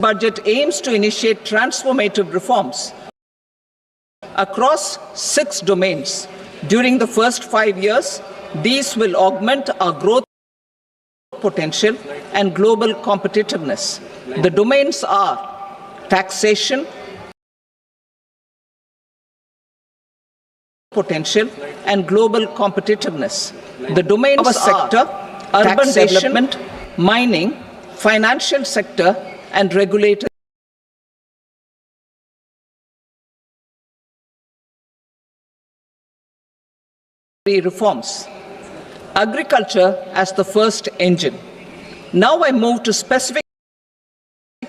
budget aims to initiate transformative reforms across 6 domains. During the first 5 years, these will augment our growth potential and global competitiveness. The domains are taxation, potential and global competitiveness. The domains are sector, urban development, mining, financial sector and regulatory reforms. Agriculture as the first engine. Now I move to specific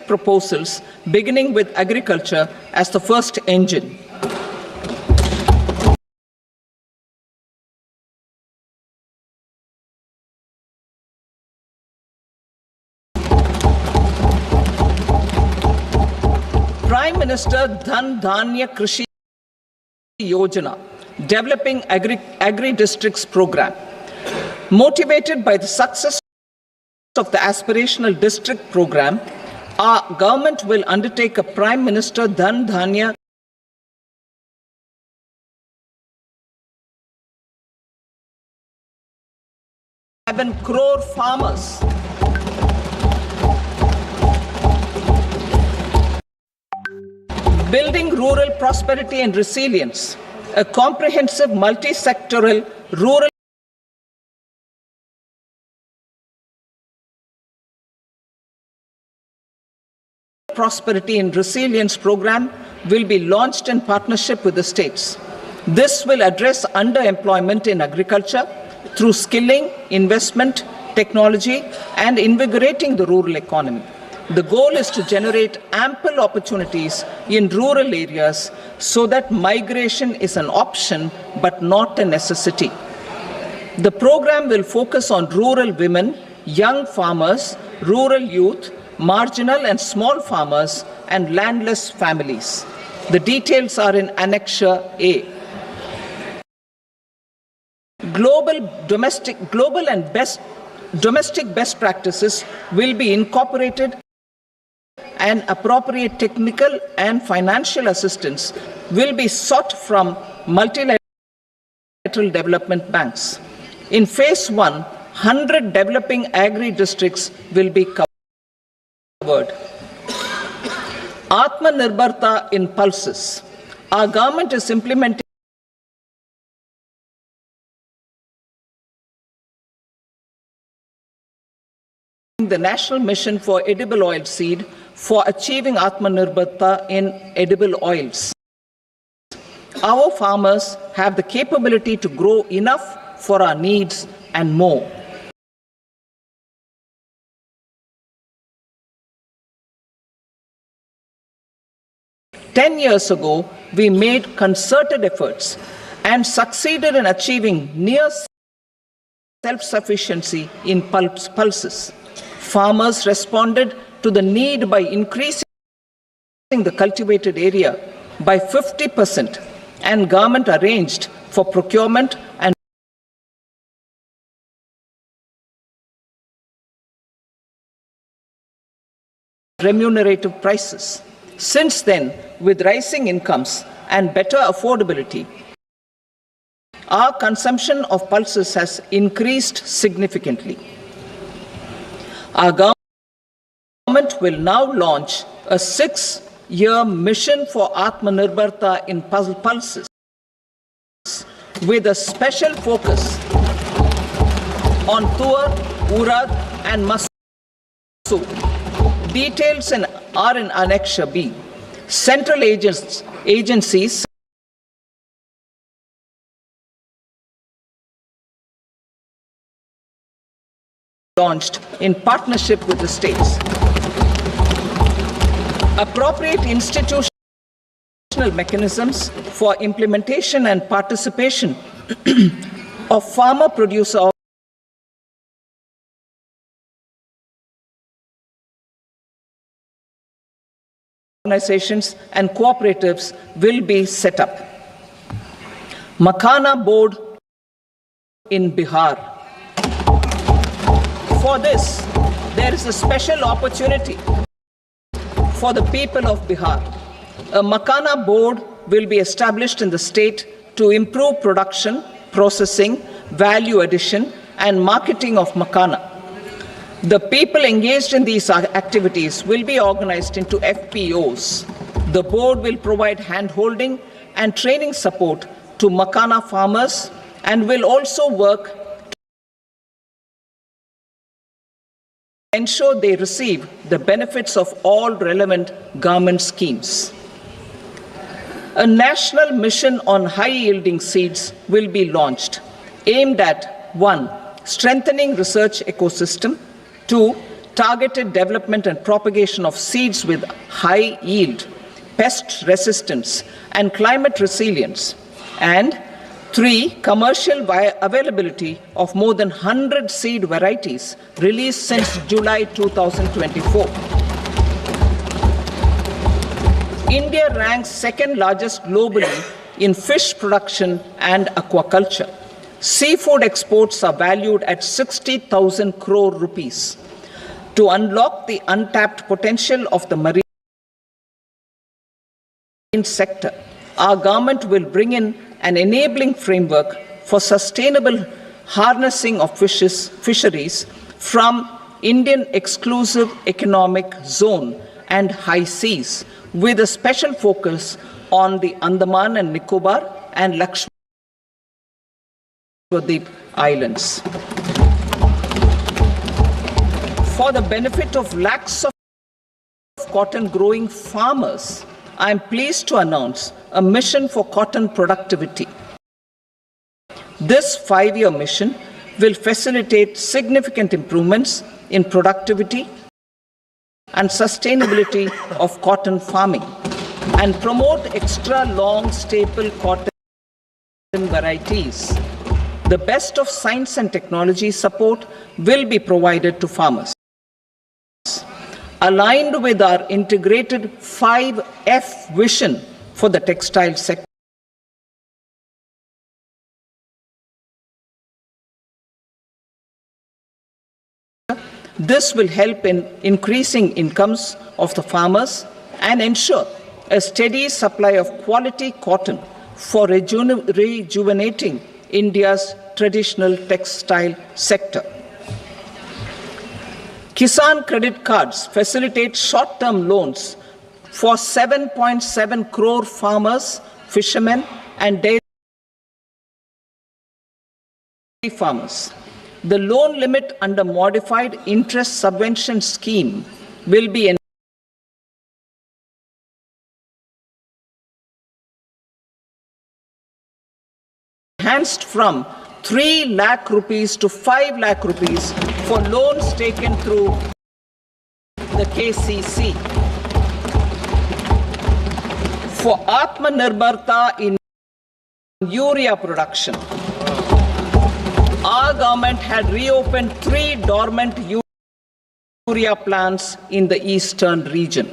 proposals, beginning with agriculture as the first engine. Prime Minister Dhan Dhanya Krishi Yojana, developing agri-districts program. Motivated by the success of the aspirational district program, our government will undertake a Prime Minister Dhan Dhanya crore farmers. Building rural prosperity and resilience, a comprehensive multi-sectoral rural prosperity and resilience program will be launched in partnership with the states. This will address underemployment in agriculture through skilling, investment, technology, and invigorating the rural economy. The goal is to generate ample opportunities in rural areas so that migration is an option but not a necessity. The program will focus on rural women, young farmers, rural youth, marginal and small farmers, and landless families. The details are in Annexure A. Domestic best practices will be incorporated, and appropriate technical and financial assistance will be sought from multilateral development banks. In Phase 1, 100 developing agri-districts will be covered. Atmanirbharta in pulses. Our government is implementing the National Mission for Edible Oilseed for achieving Atmanirbharta in edible oils. Our farmers have the capability to grow enough for our needs and more. Ten years ago, we made concerted efforts and succeeded in achieving near self-sufficiency in pulses. Farmers responded to the need by increasing the cultivated area by 50%, and government arranged for procurement and remunerative prices. Since then, with rising incomes and better affordability, our consumption of pulses has increased significantly. Our government will now launch a 6-year mission for Atmanirbharta in pulses with a special focus on Tuar, Urad and Masoor. Details are in Annexure B. Central agencies launched in partnership with the states. Appropriate institutional mechanisms for implementation and participation of farmer-producer organizations and cooperatives will be set up. Makhana Board in Bihar. For this, there is a special opportunity for the people of Bihar. A Makana board will be established in the state to improve production, processing, value addition, and marketing of Makana. The people engaged in these activities will be organized into FPOs. The board will provide hand-holding and training support to Makana farmers and will also work to ensure they receive the benefits of all relevant government schemes. A national mission on high-yielding seeds will be launched, aimed at 1. Strengthening research ecosystem, 2. Targeted development and propagation of seeds with high yield, pest resistance, and climate resilience, and 3. Commercial availability of more than 100 seed varieties released since July 2024. India ranks second largest globally in fish production and aquaculture. Seafood exports are valued at 60,000 crore rupees. To unlock the untapped potential of the marine sector, our government will bring in an enabling framework for sustainable harnessing of fisheries from Indian exclusive economic zone and high seas, with a special focus on the Andaman and Nicobar and Lakshadweep Islands. For the benefit of lakhs of cotton growing farmers, I am pleased to announce a mission for cotton productivity. This 5-year mission will facilitate significant improvements in productivity and sustainability of cotton farming and promote extra long staple cotton varieties. The best of science and technology support will be provided to farmers. Aligned with our integrated 5F vision for the textile sector, this will help in increasing incomes of the farmers and ensure a steady supply of quality cotton for rejuvenating India's traditional textile sector. Kisan credit cards facilitate short-term loans for 7.7 crore farmers, fishermen, and dairy farmers. The loan limit under modified interest subvention scheme will be enhanced from 3 lakh rupees to 5 lakh rupees for loans taken through the KCC. For Atmanirbharta in urea production, our government had reopened 3 dormant urea plants in the eastern region.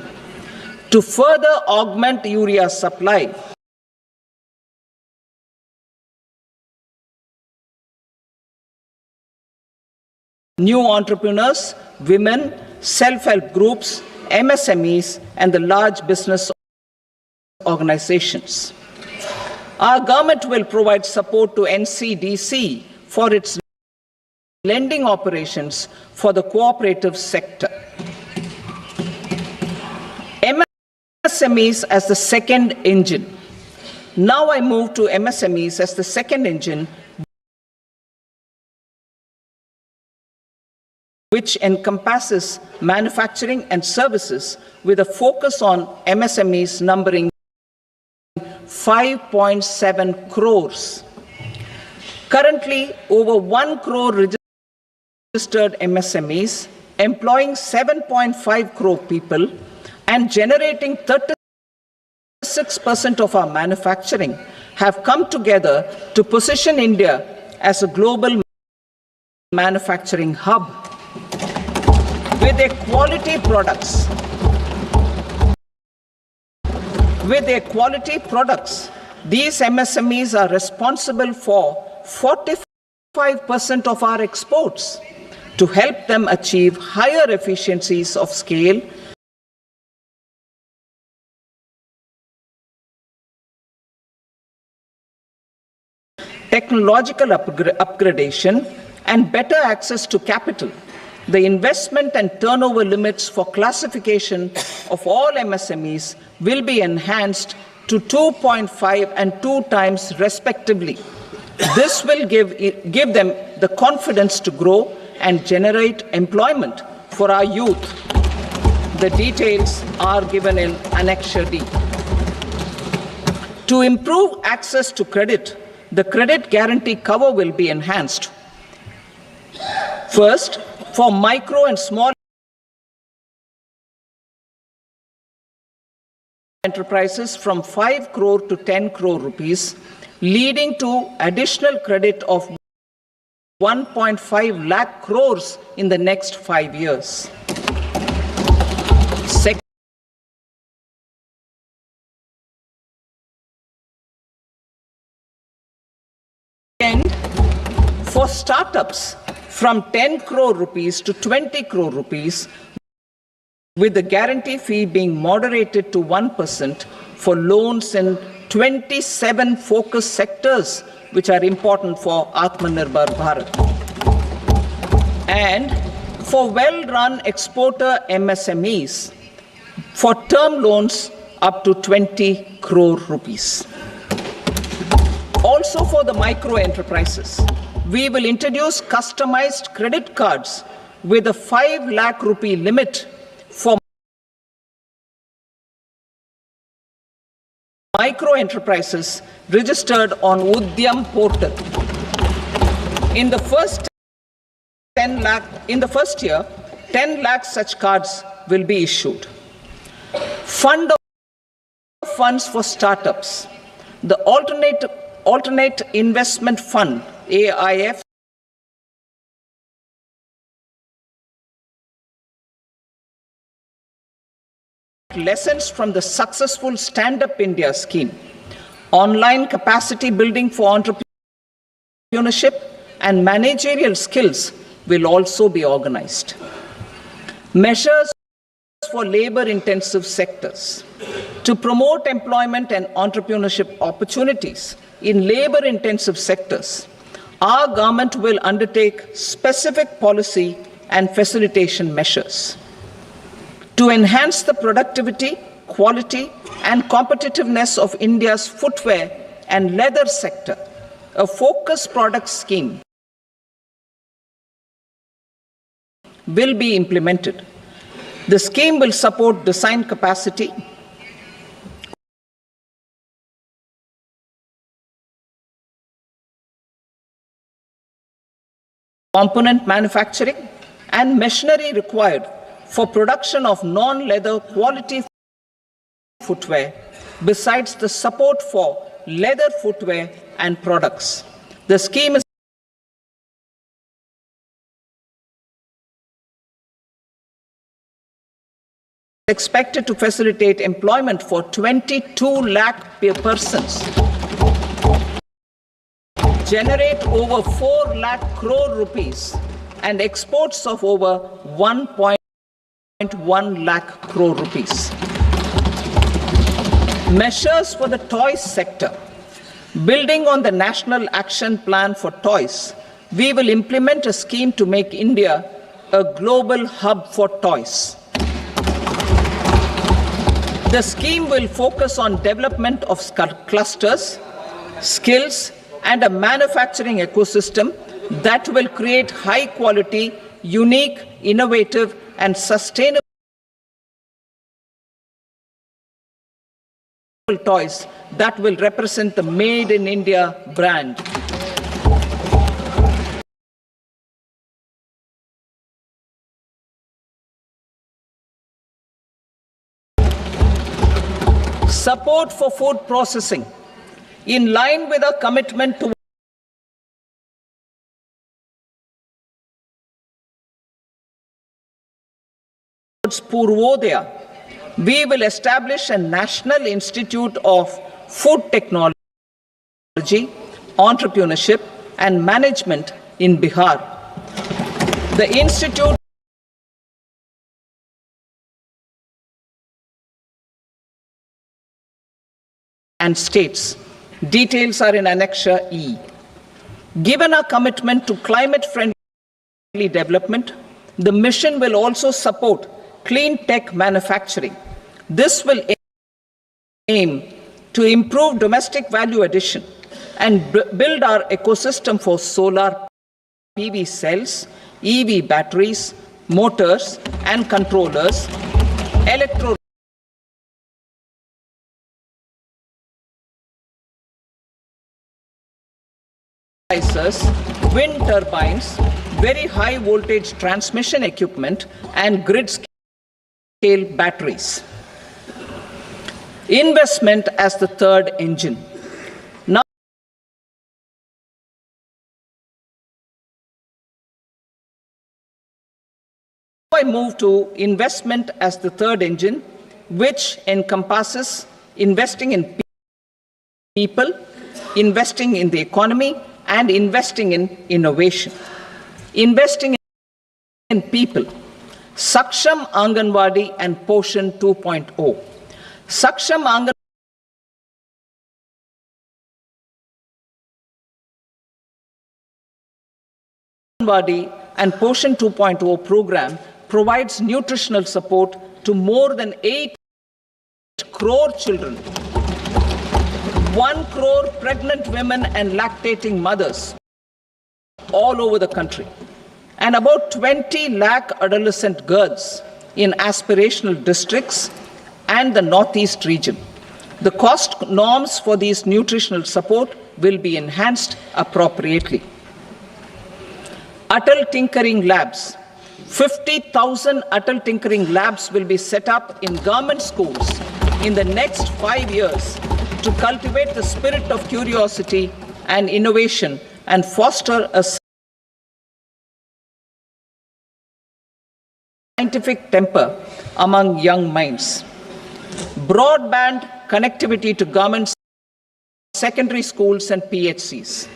To further augment urea supply, new entrepreneurs, women, self-help groups, MSMEs, and the large business organizations. Our government will provide support to NCDC for its lending operations for the cooperative sector. MSMEs as the second engine. Now I move to MSMEs as the second engine, which encompasses manufacturing and services with a focus on MSMEs numbering 5.7 crores. Currently, over 1 crore registered MSMEs, employing 7.5 crore people and generating 36% of our manufacturing, have come together to position India as a global manufacturing hub. With their quality products, these MSMEs are responsible for 45% of our exports. To help them achieve higher efficiencies of scale, technological upgradation, and better access to capital, the investment and turnover limits for classification of all MSMEs will be enhanced to 2.5 and 2 times respectively. This will give them the confidence to grow and generate employment for our youth. The details are given in Annexure D. To improve access to credit, the credit guarantee cover will be enhanced. First, for micro and small enterprises from 5 crore to 10 crore rupees, leading to additional credit of 1.5 lakh crores in the next 5 years. Second, for startups from 10 crore rupees to 20 crore rupees, with the guarantee fee being moderated to 1% for loans in 27 focus sectors which are important for Atmanirbhar Bharat. And for well-run exporter MSMEs, for term loans up to 20 crore rupees. Also for the micro enterprises, we will introduce customized credit cards with a 5 lakh rupee limit for micro enterprises registered on Udyam portal. In the first year, 10 lakh such cards will be issued. Fund of funds for startups. The Alternate Investment Fund, AIF, lessons from the successful Stand Up India scheme. Online capacity building for entrepreneurship and managerial skills will also be organized. Measures for labor-intensive sectors. To promote employment and entrepreneurship opportunities in labor-intensive sectors, our government will undertake specific policy and facilitation measures. To enhance the productivity, quality, and competitiveness of India's footwear and leather sector, a focused product scheme will be implemented. The scheme will support design capacity, component manufacturing, and machinery required for production of non-leather quality footwear, besides the support for leather footwear and products. The scheme is expected to facilitate employment for 22 lakh persons, generate over 4 lakh crore rupees, and exports of over 1.1 lakh crore rupees. Measures for the toys sector. Building on the National Action Plan for Toys, we will implement a scheme to make India a global hub for toys. The scheme will focus on development of clusters, skills, and a manufacturing ecosystem that will create high-quality, unique, innovative, and sustainable toys that will represent the Made in India brand. Support for food processing. In line with our commitment to Purvodaya, we will establish a National Institute of Food Technology, Entrepreneurship and Management in Bihar. The institute and states. Details are in Annexure E. Given our commitment to climate-friendly development, the mission will also support clean tech manufacturing. This will aim to improve domestic value addition and build our ecosystem for solar PV cells, EV batteries, motors and controllers, wind turbines, very high voltage transmission equipment and grid scale batteries. Investment as the third engine. Now I move to investment as the third engine, which encompasses investing in people, investing in the economy, and investing in innovation. Investing in people. Saksham Anganwadi and Poshan 2.0. Saksham Anganwadi and Poshan 2.0 program provides nutritional support to more than 8 crore children, 1 crore pregnant women and lactating mothers all over the country, and about 20 lakh adolescent girls in aspirational districts and the Northeast region. The cost norms for these nutritional support will be enhanced appropriately. Atal Tinkering Labs. 50,000 Atal Tinkering Labs will be set up in government schools in the next 5 years to cultivate the spirit of curiosity and innovation and foster a scientific temper among young minds. Broadband connectivity to government secondary schools and PHCs.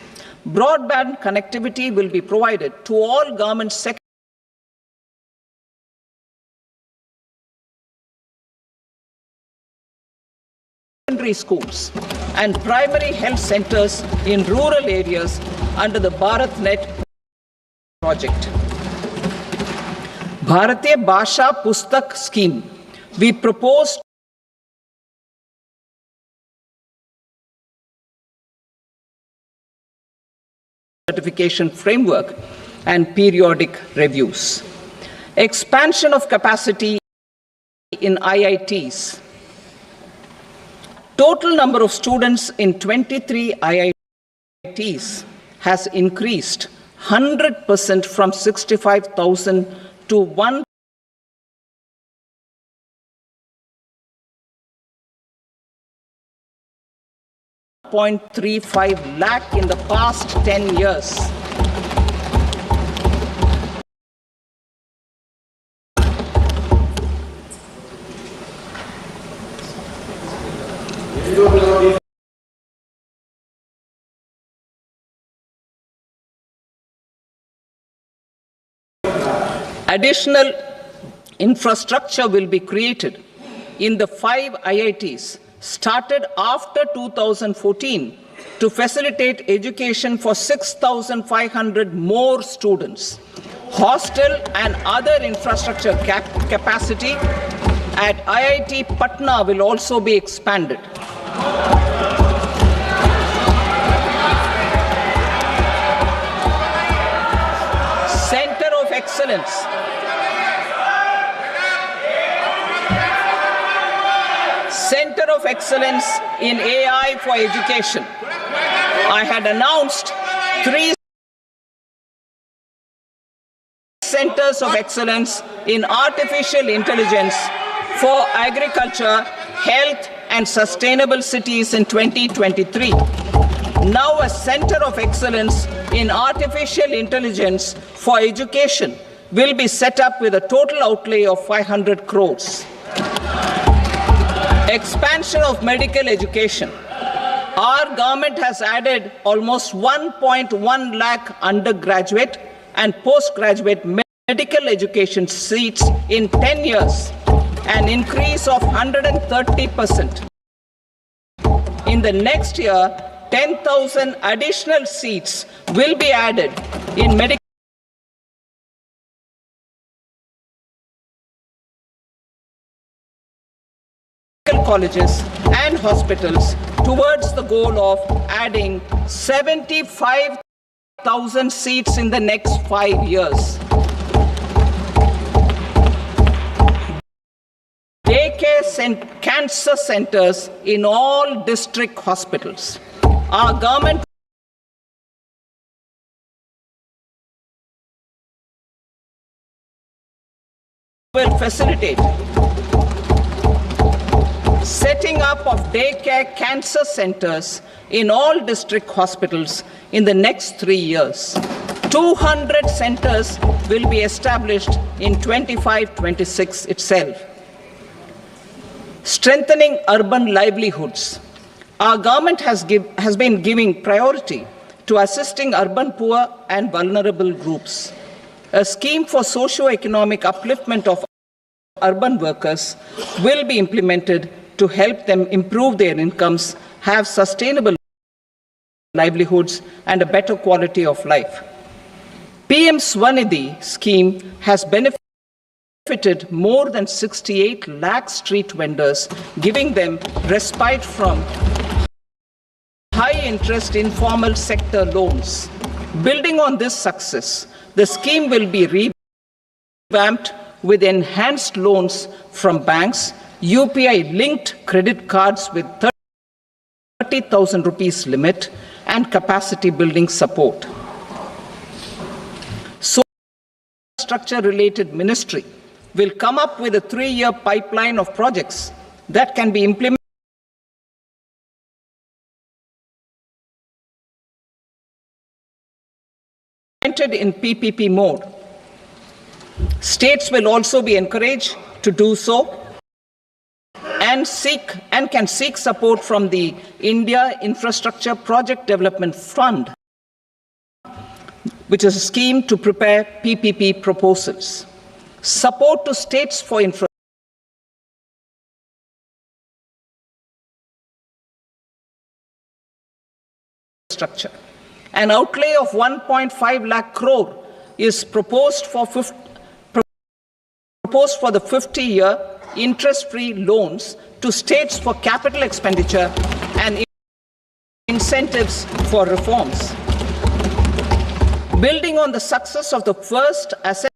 Broadband connectivity will be provided to all government secondary schools and primary health centers in rural areas under the BharatNet project. Bharatiya Bhasha Pustak scheme. We propose certification framework and periodic reviews. Expansion of capacity in IITs. Total number of students in 23 IITs has increased 100% from 65,000 to 1.35 lakh in the past 10 years. Additional infrastructure will be created in the 5 IITs started after 2014 to facilitate education for 6,500 more students. Hostel and other infrastructure capacity at IIT Patna will also be expanded. Center of Excellence. Center of Excellence in AI for Education. I had announced 3 centers of excellence in artificial intelligence for agriculture, health, and sustainable cities in 2023. Now a center of excellence in artificial intelligence for education will be set up with a total outlay of 500 crores. Expansion of medical education. Our government has added almost 1.1 lakh undergraduate and postgraduate medical education seats in 10 years, an increase of 130%. In the next year, 10,000 additional seats will be added in medical colleges and hospitals towards the goal of adding 75,000 seats in the next 5 years. Daycare and cancer centers in all district hospitals. Our government will facilitate setting up of daycare cancer centers in all district hospitals in the next 3 years. 200 centers will be established in 25-26 itself. Strengthening urban livelihoods. Our government has been giving priority to assisting urban poor and vulnerable groups. A scheme for socio-economic upliftment of urban workers will be implemented to help them improve their incomes, have sustainable livelihoods, and a better quality of life. PM Swanidhi scheme has benefited more than 68 lakh street vendors, giving them respite from high-interest informal sector loans. Building on this success, the scheme will be revamped with enhanced loans from banks, UPI-linked credit cards with 30,000 rupees limit, and capacity building support. Structure-related ministry will come up with a 3-year pipeline of projects that can be implemented in PPP mode. States will also be encouraged to do so and can seek support from the India Infrastructure Project Development Fund, which is a scheme to prepare PPP proposals. Support to states for infrastructure. An outlay of 1.5 lakh crore is proposed for the 50-year interest-free loans to states for capital expenditure and incentives for reforms. Building on the success of the first asset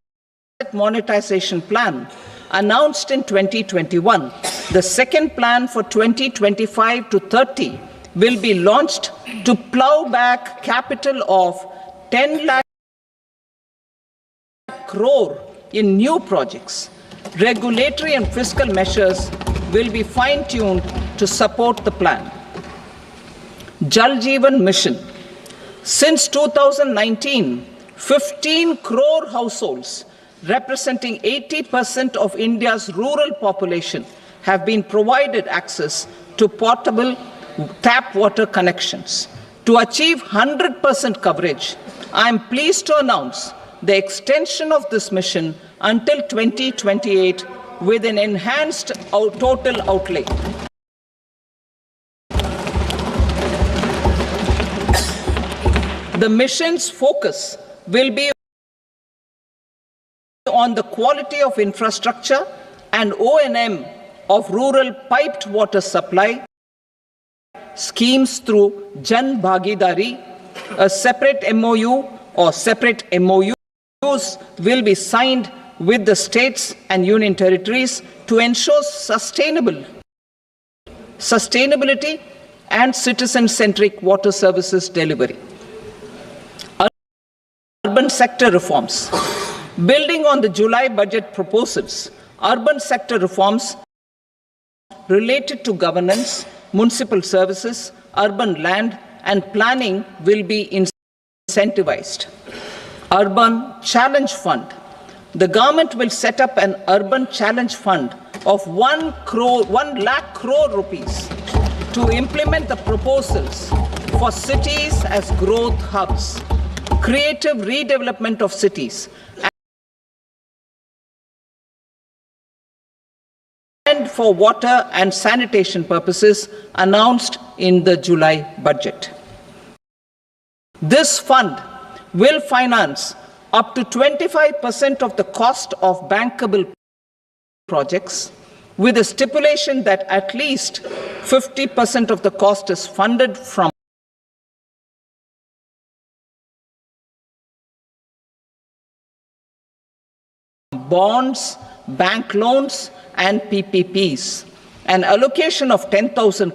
monetization plan announced in 2021, the second plan for 2025 to 30 will be launched to plow back capital of 10 lakh crore in new projects. Regulatory and fiscal measures will be fine-tuned to support the plan. Jal Jeevan Mission. Since 2019, 15 crore households, representing 80% of India's rural population, have been provided access to portable tap water connections. To achieve 100% coverage, I am pleased to announce the extension of this mission until 2028 with an enhanced total outlay. The mission's focus will be on the quality of infrastructure and O&M of rural piped water supply schemes through Jan Bhagidari. A separate MOU or separate MOUs will be signed with the states and union territories to ensure sustainability and citizen-centric water services delivery. Urban sector reforms. Building on the July budget proposals, urban sector reforms related to governance, municipal services, urban land and planning will be incentivized. Urban Challenge Fund. The government will set up an Urban Challenge Fund of 1 lakh crore rupees to implement the proposals for cities as growth hubs, creative redevelopment of cities, and for water and sanitation purposes announced in the July budget. This fund will finance up to 25% of the cost of bankable projects, with a stipulation that at least 50% of the cost is funded from bonds, bank loans, and PPPs. An allocation of 10,000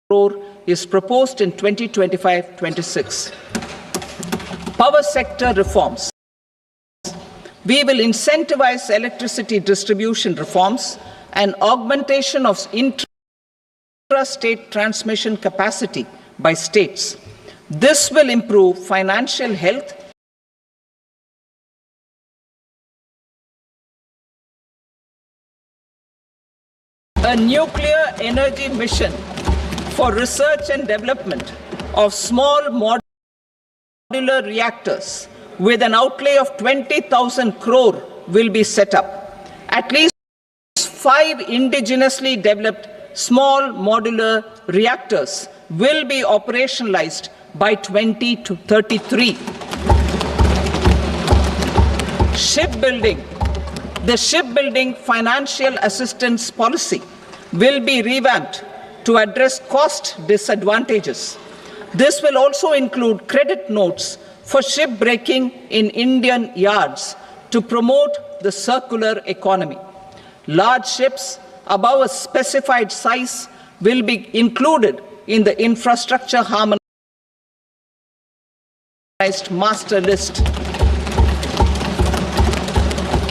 crore is proposed in 2025-26. Power sector reforms. We will incentivize electricity distribution reforms and augmentation of intra-state transmission capacity by states. This will improve financial health a nuclear energy mission for research and development of small modular reactors with an outlay of 20,000 crore will be set up. At least 5 indigenously developed small modular reactors will be operationalized by 2033. Shipbuilding. The shipbuilding financial assistance policy will be revamped to address cost disadvantages. This will also include credit notes for shipbreaking in Indian yards to promote the circular economy. Large ships above a specified size will be included in the infrastructure harmonized master list.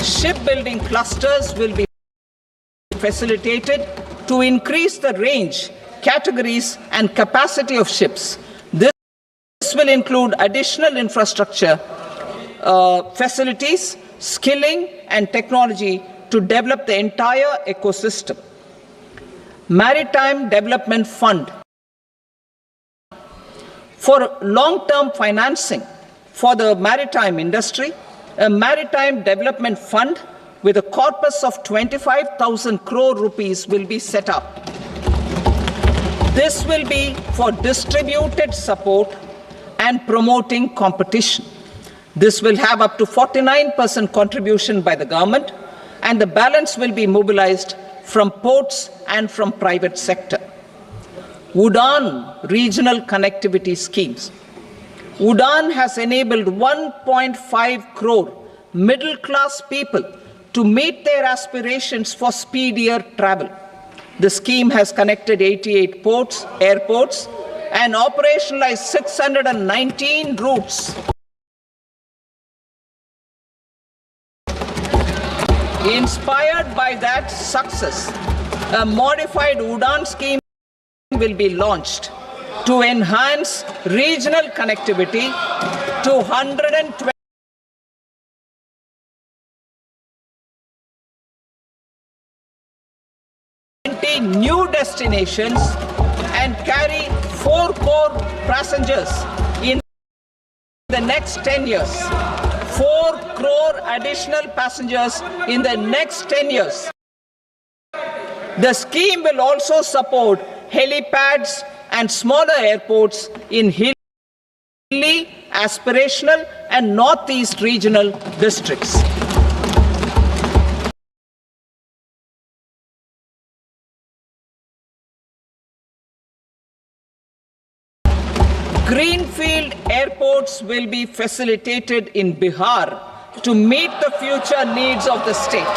Shipbuilding clusters will be facilitated to increase the range, categories, and capacity of ships. This will include additional infrastructure, facilities, skilling, and technology to develop the entire ecosystem. Maritime Development Fund. For long-term financing for the maritime industry, a Maritime Development Fund with a corpus of 25,000 crore rupees will be set up. This will be for distributed support and promoting competition. This will have up to 49% contribution by the government, and the balance will be mobilized from ports and from private sector. UDAN regional connectivity schemes. UDAN has enabled 1.5 crore middle-class people to meet their aspirations for speedier travel. The scheme has connected 88 airports, and operationalized 619 routes. Inspired by that success, a modified UDAN scheme will be launched to enhance regional connectivity to 120 new destinations and carry 4 crore passengers in the next 10 years. 4 crore additional passengers in the next 10 years. The scheme will also support helipads and smaller airports in hilly, aspirational, and northeast regional districts. Greenfield airports will be facilitated in Bihar to meet the future needs of the state.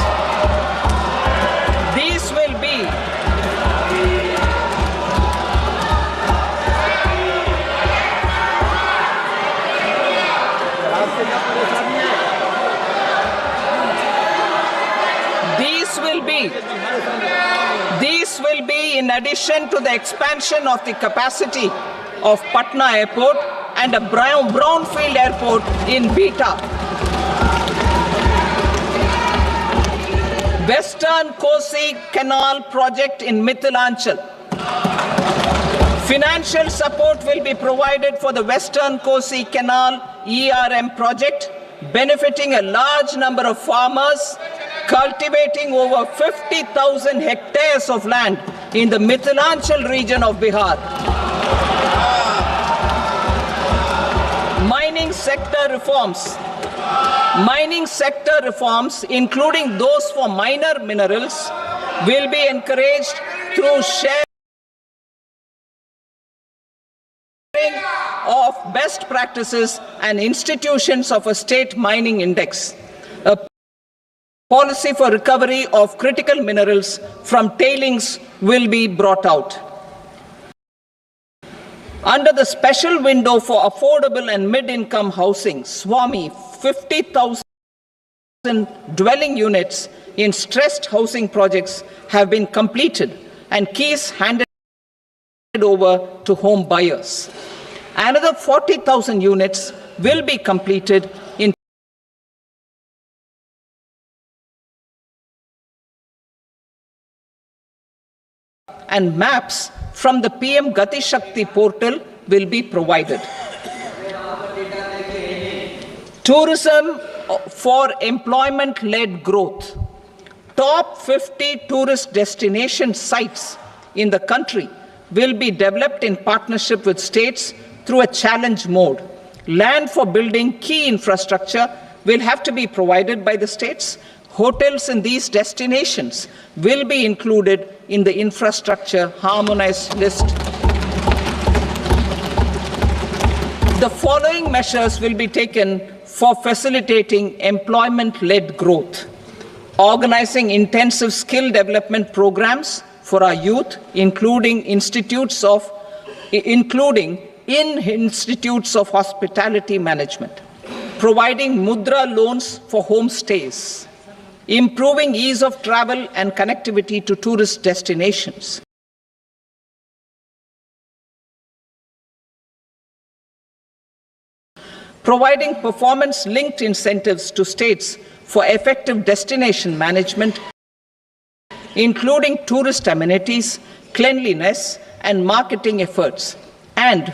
These will be in addition to the expansion of the capacity of Patna Airport and a brownfield airport in Beta. Western Kosi Canal project in Mithilanchal. Financial support will be provided for the Western Kosi Canal ERM project, benefiting a large number of farmers, cultivating over 50,000 hectares of land in the Mithilanchal region of Bihar. Mining sector reforms, including those for minor minerals, will be encouraged through sharing of best practices and institutions of a state mining index. A policy for recovery of critical minerals from tailings will be brought out. Under the special window for affordable and mid-income housing, SWAMI, 50,000 dwelling units in stressed housing projects have been completed and keys handed over to home buyers. Another 40,000 units will be completed in and maps from the PM Gati Shakti portal will be provided. Tourism for employment-led growth. Top 50 tourist destination sites in the country will be developed in partnership with states through a challenge mode. Land for building key infrastructure will have to be provided by the states. Hotels in these destinations will be included in the infrastructure harmonized list. The following measures will be taken for facilitating employment-led growth. Organizing intensive skill development programs for our youth, including in institutes of hospitality management. Providing mudra loans for homestays. Improving ease of travel and connectivity to tourist destinations. Providing performance-linked incentives to states for effective destination management, including tourist amenities, cleanliness, and marketing efforts, and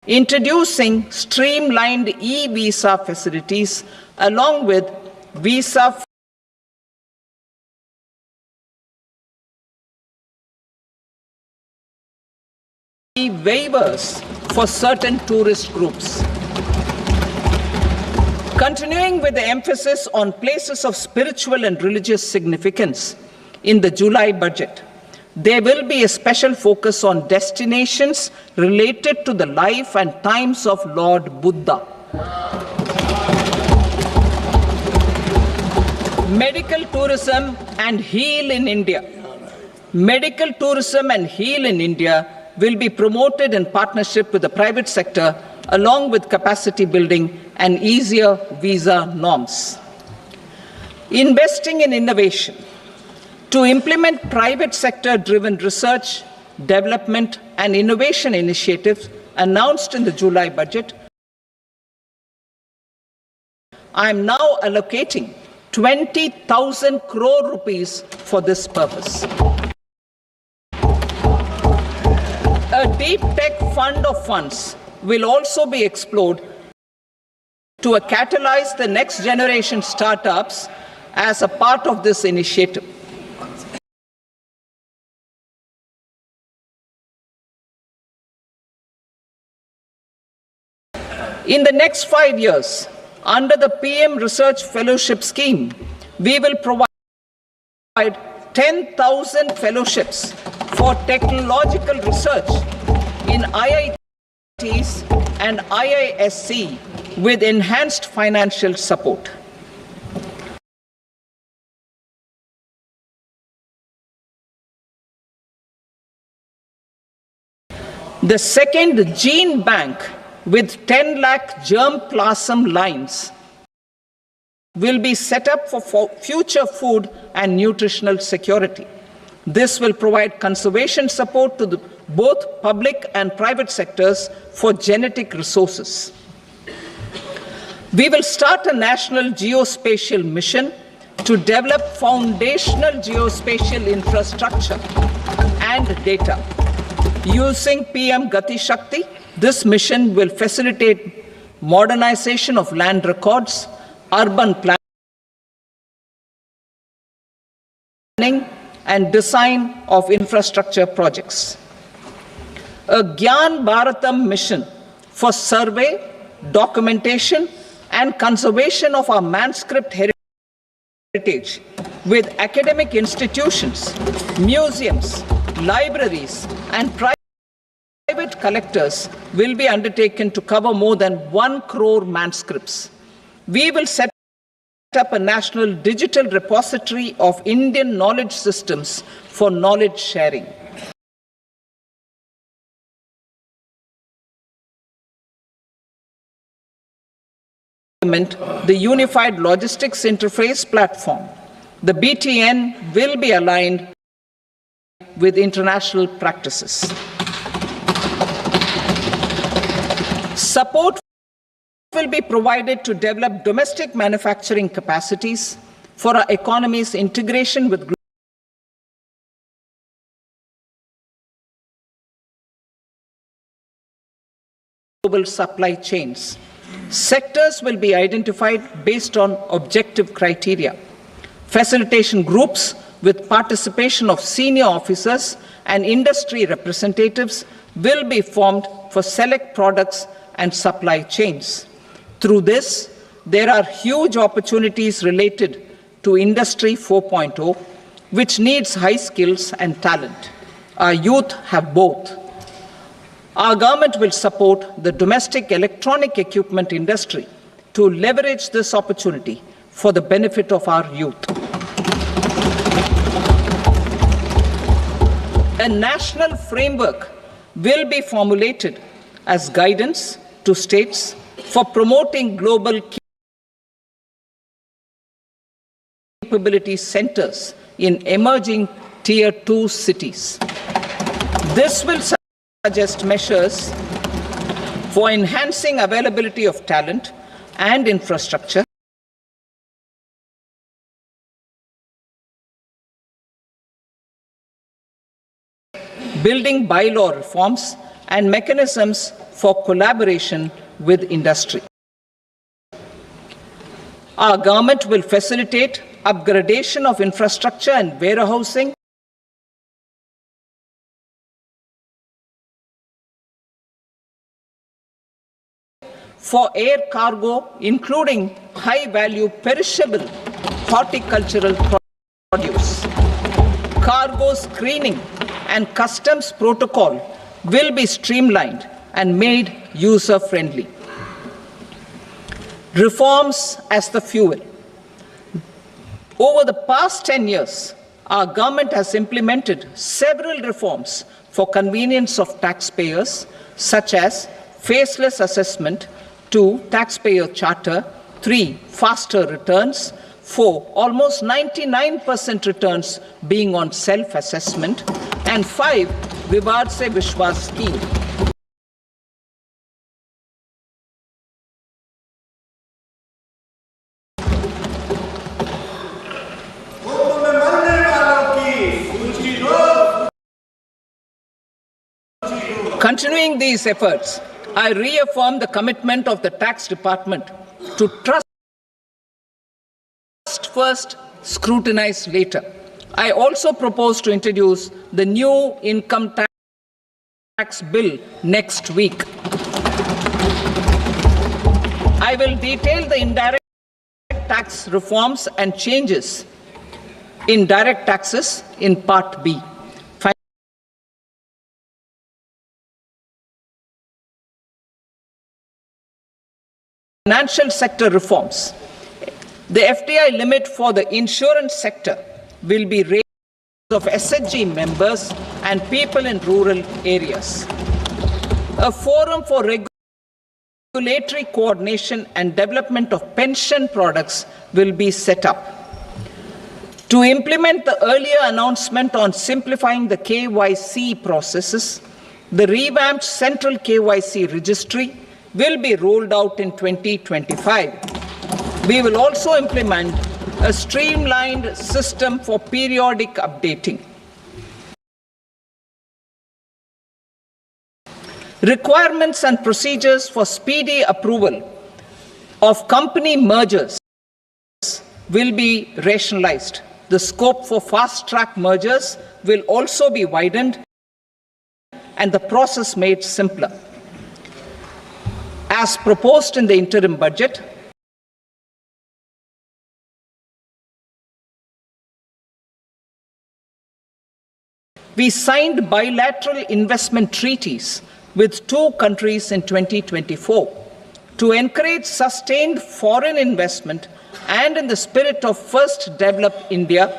introducing streamlined e-visa facilities along with visa waivers for certain tourist groups. Continuing with the emphasis on places of spiritual and religious significance in the July budget, there will be a special focus on destinations related to the life and times of Lord Buddha. Medical tourism and heal in India. Medical tourism and heal in India will be promoted in partnership with the private sector, along with capacity building and easier visa norms. Investing in innovation. To implement private sector-driven research, development, and innovation initiatives announced in the July budget, I am now allocating 20,000 crore rupees for this purpose. A deep tech fund of funds will also be explored to catalyze the next generation startups as a part of this initiative. In the next 5 years, under the PM Research Fellowship Scheme, we will provide 10,000 fellowships for technological research in IITs and IISc with enhanced financial support. The second gene bank with 10 lakh germplasm lines will be set up for future food and nutritional security. This will provide conservation support to both public and private sectors for genetic resources. We will start a national geospatial mission to develop foundational geospatial infrastructure and data. Using PM Gati Shakti, this mission will facilitate modernization of land records, urban planning, and design of infrastructure projects. A Gyan Bharatam mission for survey, documentation, and conservation of our manuscript heritage with academic institutions, museums, libraries, and private collectors will be undertaken to cover more than 1 crore manuscripts. We will set up a national digital repository of Indian knowledge systems for knowledge sharing. The Unified Logistics Interface Platform. The BTN will be aligned with international practices. Support will be provided to develop domestic manufacturing capacities for our economy's integration with global supply chains. Sectors will be identified based on objective criteria. Facilitation groups with participation of senior officers and industry representatives will be formed for select products and supply chains. Through this, there are huge opportunities related to Industry 4.0, which needs high skills and talent. Our youth have both. Our government will support the domestic electronic equipment industry to leverage this opportunity for the benefit of our youth. A national framework will be formulated as guidance to states for promoting global capability centers in emerging Tier 2 cities. This will suggest measures for enhancing availability of talent and infrastructure, building bylaw reforms and mechanisms for collaboration with industry. Our government will facilitate upgradation of infrastructure and warehousing for air cargo, including high-value perishable horticultural produce. Cargo screening and customs protocol will be streamlined and made user-friendly. Reforms as the fuel. Over the past 10 years, our government has implemented several reforms for convenience of taxpayers, such as faceless assessment, 2, taxpayer charter, 3, faster returns, 4, almost 99% returns being on self-assessment, and 5, Vivad Se Vishwas scheme. Continuing these efforts, I reaffirm the commitment of the Tax Department to trust first, scrutinize later. I also propose to introduce the new income tax bill next week. I will detail the indirect tax reforms and changes in direct taxes in Part B. Financial sector reforms. The FDI limit for the insurance sector will be raised of SHG members and people in rural areas. A forum for regulatory coordination and development of pension products will be set up. To implement the earlier announcement on simplifying the KYC processes, the revamped central KYC registry will be rolled out in 2025. We will also implement a streamlined system for periodic updating. Requirements and procedures for speedy approval of company mergers will be rationalized. The scope for fast-track mergers will also be widened and the process made simpler. As proposed in the interim budget, we signed bilateral investment treaties with 2 countries in 2024 to encourage sustained foreign investment, and in the spirit of First Develop India,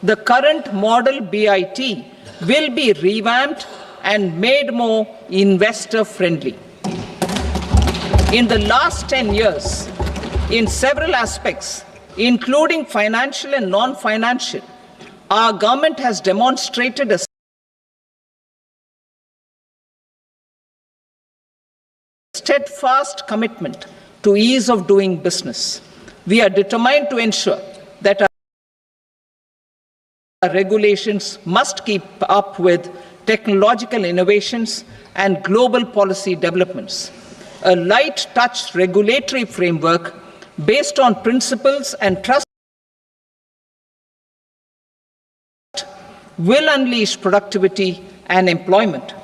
the current model BIT will be revamped and made more investor-friendly. In the last 10 years, in several aspects, including financial and non-financial, our government has demonstrated a steadfast commitment to ease of doing business. We are determined to ensure that our regulations must keep up with technological innovations and global policy developments. A light touch regulatory framework based on principles and trust will unleash productivity and employment.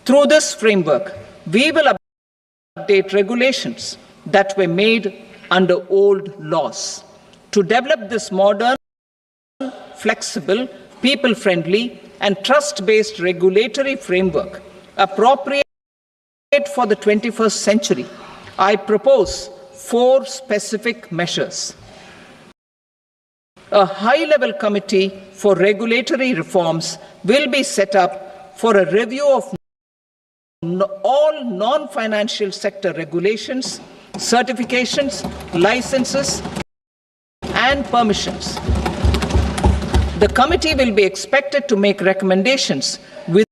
Through this framework, we will update regulations that were made under old laws. To develop this modern, flexible, people-friendly, and trust-based regulatory framework appropriate for the 21st century, I propose 4 specific measures. A high-level committee for regulatory reforms will be set up for a review of all non-financial sector regulations, certifications, licenses, and permissions. The committee will be expected to make recommendations within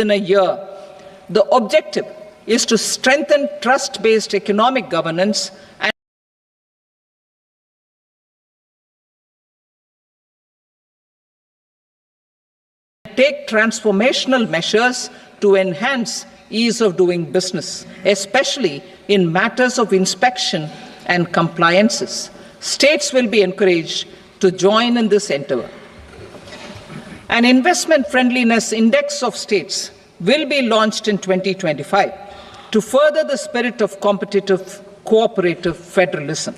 a year. The objective is to strengthen trust-based economic governance and take transformational measures to enhance ease of doing business, especially in matters of inspection and compliances. States will be encouraged to join in this endeavor. An investment friendliness index of states will be launched in 2025 to further the spirit of competitive, cooperative federalism.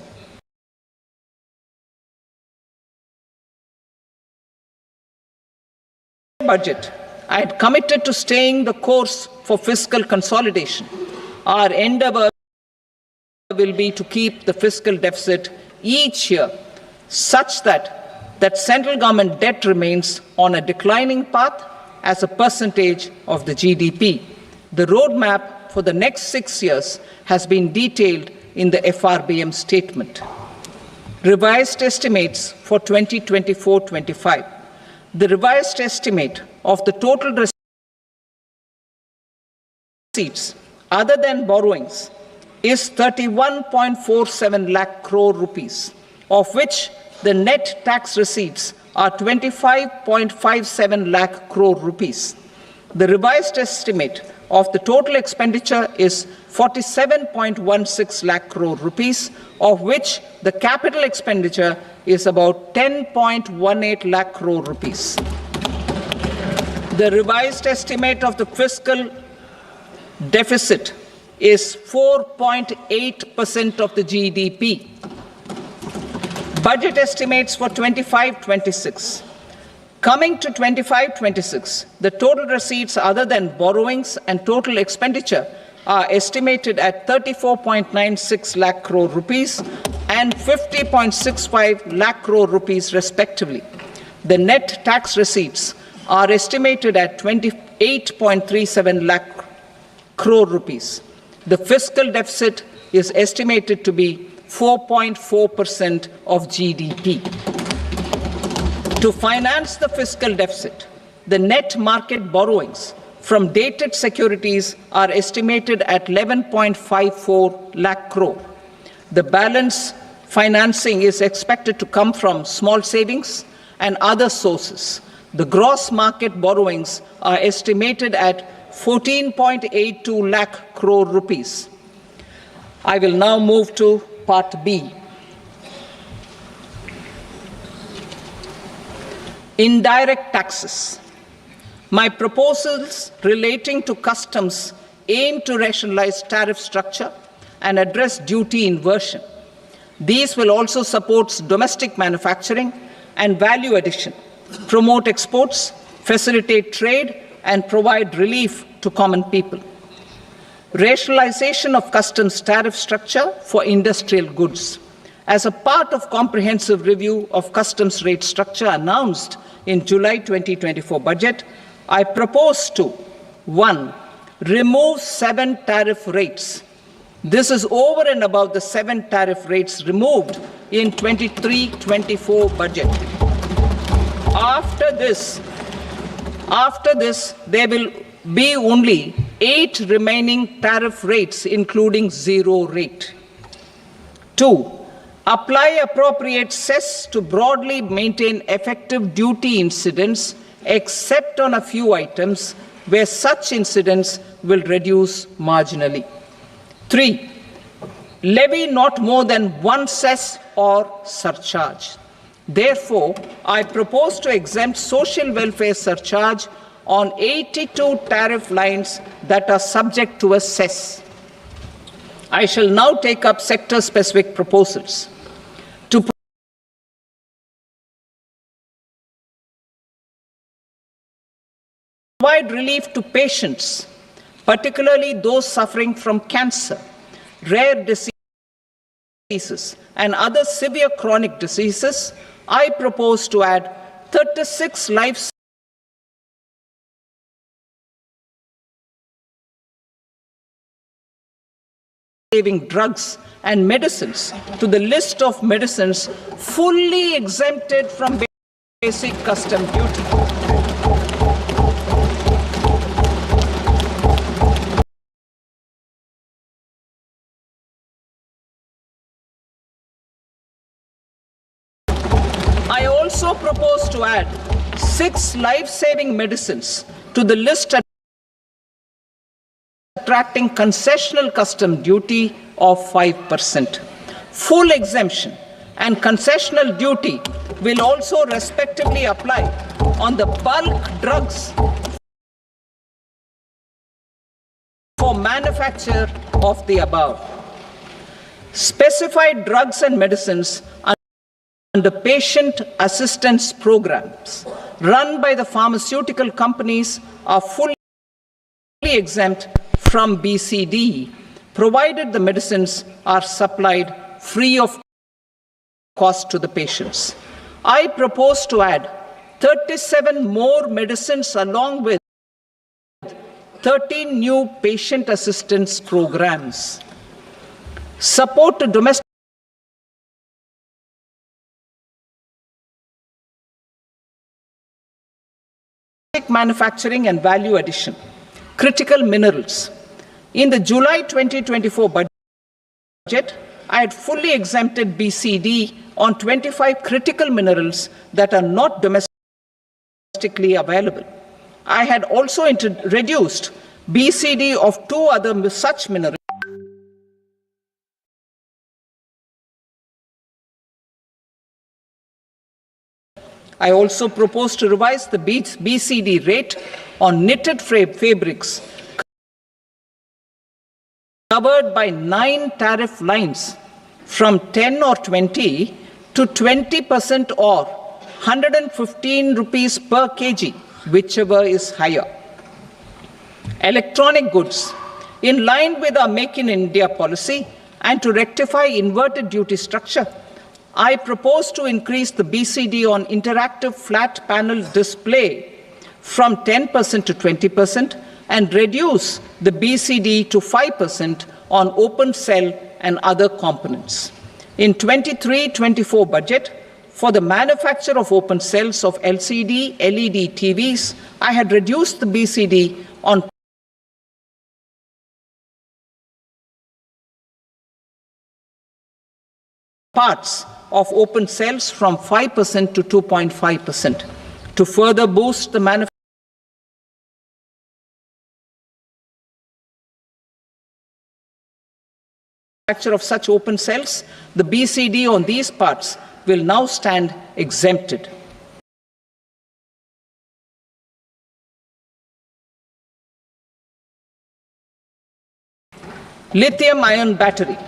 Budget, I had committed to staying the course for fiscal consolidation. Our endeavor will be to keep the fiscal deficit each year such that central government debt remains on a declining path as a percentage of the GDP. The roadmap for the next 6 years has been detailed in the FRBM statement. Revised estimates for 2024-25. The revised estimate of the total receipts other than borrowings is 31.47 lakh crore rupees, of which the net tax receipts are 25.57 lakh crore rupees. The revised estimate of the total expenditure is 47.16 lakh crore rupees, of which the capital expenditure is about 10.18 lakh crore rupees. The revised estimate of the fiscal deficit is 4.8% of the GDP. Budget estimates for 25-26. Coming to 25-26, the total receipts other than borrowings and total expenditure are estimated at 34.96 lakh crore rupees and 50.65 lakh crore rupees respectively. The net tax receipts are estimated at 28.37 lakh crore rupees. The fiscal deficit is estimated to be 4.4% of GDP. To finance the fiscal deficit, the net market borrowings from dated securities are estimated at 11.54 lakh crore. The balance financing is expected to come from small savings and other sources. The gross market borrowings are estimated at 14.82 lakh crore rupees. I will now move to Part B. Indirect taxes. My proposals relating to customs aim to rationalize tariff structure and address duty inversion. These will also support domestic manufacturing and value addition, promote exports, facilitate trade, and provide relief to common people. Rationalization of customs tariff structure for industrial goods. As a part of comprehensive review of customs rate structure announced in July 2024 budget, I propose to 1. Remove 7 tariff rates. This is over and above the 7 tariff rates removed in 23-24 budget. After this, there will be only 8 remaining tariff rates, including 0 rate. 2. Apply appropriate cess to broadly maintain effective duty incidence, except on a few items where such incidence will reduce marginally. 3. Levy not more than 1 cess or surcharge. Therefore, I propose to exempt social welfare surcharge on 82 tariff lines that are subject to a cess. I shall now take up sector-specific proposals. To provide relief to patients, particularly those suffering from cancer, rare diseases, and other severe chronic diseases, I propose to add 36 life-saving drugs and medicines to the list of medicines fully exempted from basic custom duty. I also propose to add 6 life-saving medicines to the list attracting concessional custom duty of 5%. Full exemption and concessional duty will also respectively apply on the bulk drugs for manufacture of the above. Specified drugs and medicines under patient assistance programs run by the pharmaceutical companies are fully exempt from BCD, provided the medicines are supplied free of cost to the patients. I propose to add 37 more medicines along with 13 new patient assistance programs. Support to domestic manufacturing and value addition. Critical minerals. In the July 2024 budget, I had fully exempted BCD on 25 critical minerals that are not domestically available. I had also reduced BCD of 2 other such minerals. I also propose to revise the BCD rate on knitted fabrics covered by 9 tariff lines from 10 or 20 to 20% or 115 rupees per kg, whichever is higher. Electronic goods. In line with our Make in India policy and to rectify inverted duty structure, I propose to increase the BCD on interactive flat panel display from 10% to 20% and reduce the BCD to 5% on open cell and other components. In 23-24 budget, for the manufacture of open cells of LCD, LED TVs, I had reduced the BCD on parts of open cells from 5% to 2.5%. To further boost the manufacture of such open cells, the BCD on these parts will now stand exempted. Lithium-ion battery.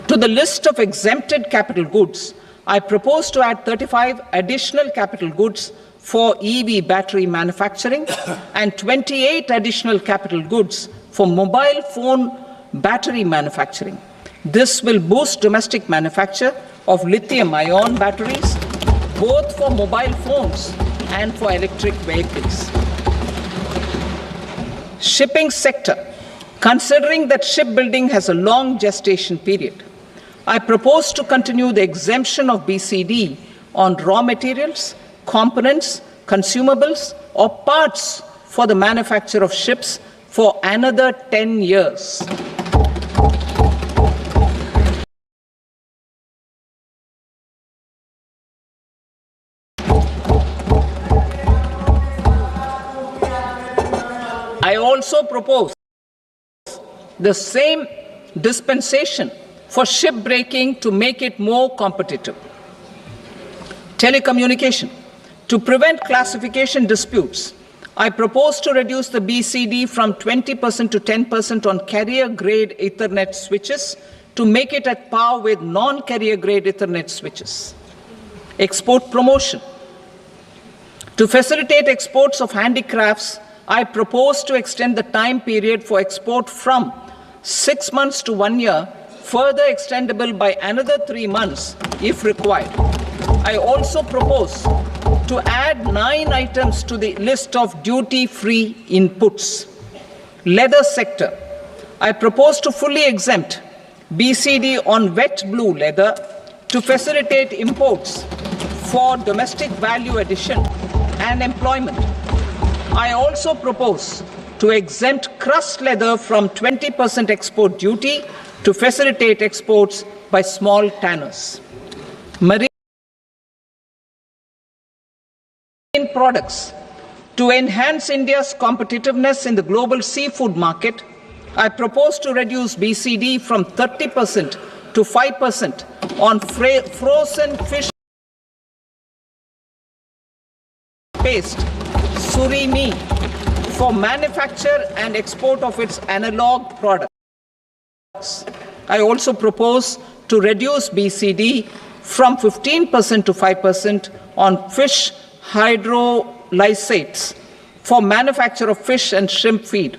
To the list of exempted capital goods, I propose to add 35 additional capital goods for EV battery manufacturing and 28 additional capital goods for mobile phone battery manufacturing. This will boost domestic manufacture of lithium-ion batteries, both for mobile phones and for electric vehicles. Shipping sector. Considering that shipbuilding has a long gestation period, I propose to continue the exemption of BCD on raw materials, components, consumables, or parts for the manufacture of ships for another 10 years. I also propose the same dispensation for shipbreaking to make it more competitive. Telecommunication. To prevent classification disputes, I propose to reduce the BCD from 20% to 10% on carrier-grade Ethernet switches to make it at par with non-carrier-grade Ethernet switches. Export promotion. To facilitate exports of handicrafts, I propose to extend the time period for export from 6 months to 1 year, further extendable by another 3 months if required. I also propose to add 9 items to the list of duty-free inputs. Leather sector. I propose to fully exempt BCD on wet blue leather to facilitate imports for domestic value addition and employment. I also propose to exempt crust leather from 20% export duty to facilitate exports by small tanners. Marine products. To enhance India's competitiveness in the global seafood market, I propose to reduce BCD from 30% to 5% on frozen fish paste, surimi, for manufacture and export of its analog products. I also propose to reduce BCD from 15% to 5% on fish hydrolysates for manufacture of fish and shrimp feed.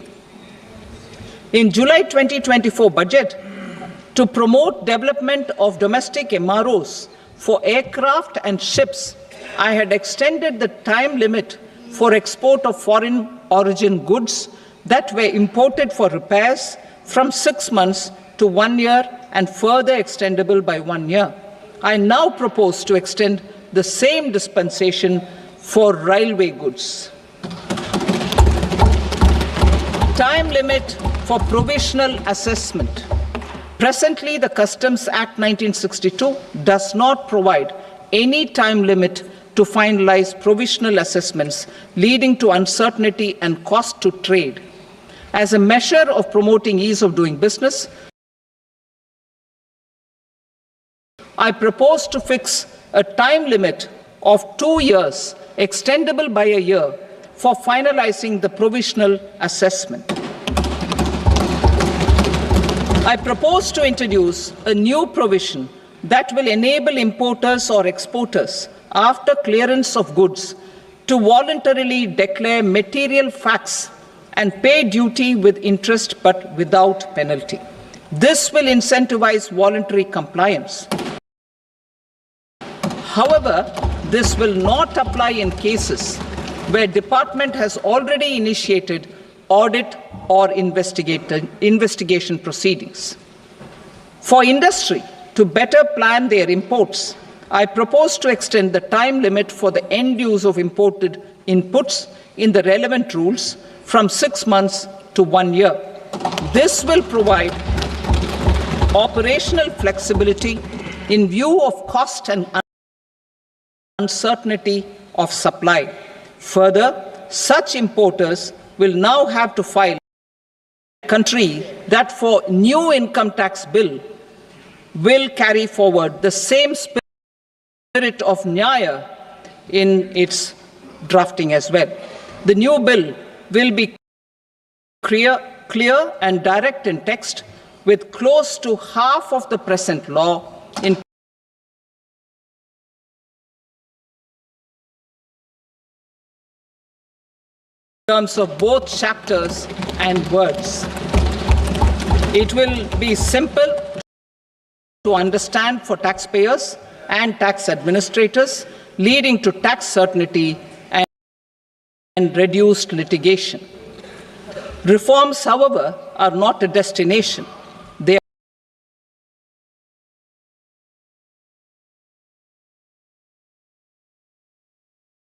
In July 2024 budget, to promote development of domestic MROs for aircraft and ships, I had extended the time limit for export of foreign origin goods that were imported for repairs from 6 months to 1 year and further extendable by 1 year. I now propose to extend the same dispensation for railway goods. Time limit for provisional assessment. Presently, the Customs Act 1962 does not provide any time limit to finalize provisional assessments, leading to uncertainty and cost to trade. As a measure of promoting ease of doing business, I propose to fix a time limit of 2 years, extendable by a year, for finalizing the provisional assessment. I propose to introduce a new provision that will enable importers or exporters, after clearance of goods, to voluntarily declare material facts and pay duty with interest but without penalty. This will incentivize voluntary compliance. However, this will not apply in cases where department has already initiated audit or investigation proceedings. For industry to better plan their imports, I propose to extend the time limit for the end use of imported inputs in the relevant rules from 6 months to 1 year. This will provide operational flexibility in view of cost and uncertainty of supply. Further, such importers will now have to file a country that for new income tax bill will carry forward the same spirit of Nyaya in its drafting as well. The new bill will be clear and direct in text, with close to half of the present law in terms of both chapters and words. It will be simple to understand for taxpayers and tax administrators, leading to tax certainty and reduced litigation. Reforms, however, are not a destination. They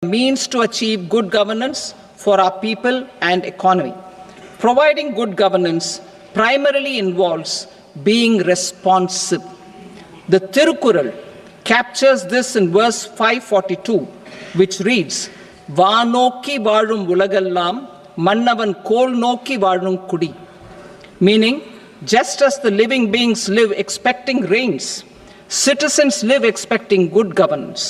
are means to achieve good governance for our people and economy. Providing good governance primarily involves being responsive. The Tirukural captures this in verse 542, which reads, "Vaanokki vaazhum ulagallam, mannavan kol nokki vaazhum kudi," meaning, just as the living beings live expecting rains, citizens live expecting good governance.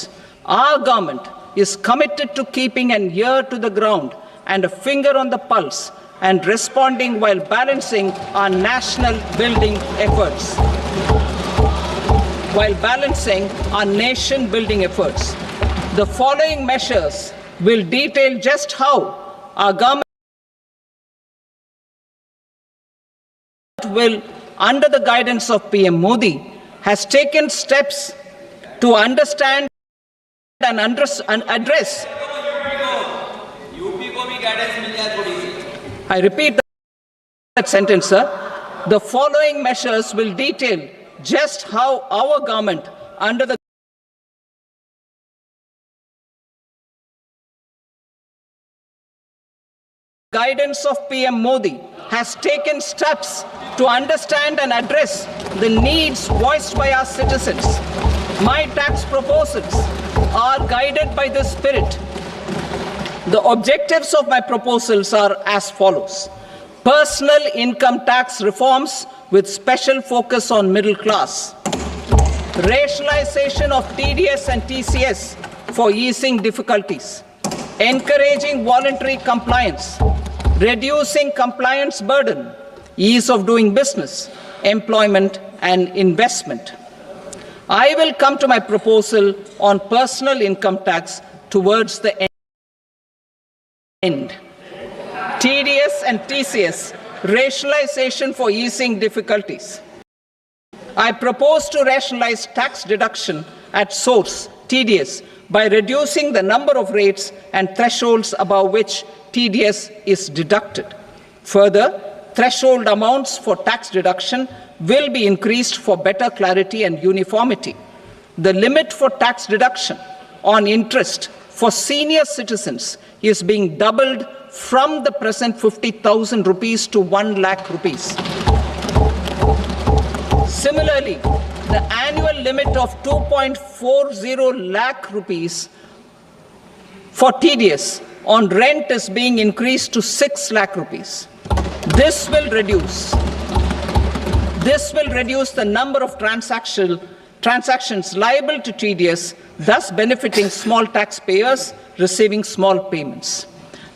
Our government is committed to keeping an ear to the ground and a finger on the pulse and responding while balancing our national building efforts. The following measures will detail just how our government will, under the guidance of PM Modi, has taken steps to understand and address. I repeat that sentence, sir. The following measures will detail just how our government, under the guidance of PM Modi, has taken steps to understand and address the needs voiced by our citizens. My tax proposals are guided by this spirit. The objectives of my proposals are as follows: personal income tax reforms with special focus on middle class, rationalization of TDS and TCS for easing difficulties, encouraging voluntary compliance, reducing compliance burden, ease of doing business, employment and investment. I will come to my proposal on personal income tax towards the end. TDS and TCS, rationalization for easing difficulties. I propose to rationalize tax deduction at source, TDS, by reducing the number of rates and thresholds above which TDS is deducted. Further, threshold amounts for tax deduction will be increased for better clarity and uniformity. The limit for tax deduction on interest for senior citizens is being doubled from the present 50,000 rupees to 1 lakh rupees. Similarly, the annual limit of 2.40 lakh rupees for TDS on rent is being increased to 6 lakh rupees. This will reduce the number of transactions liable to TDS, thus benefiting small taxpayers receiving small payments.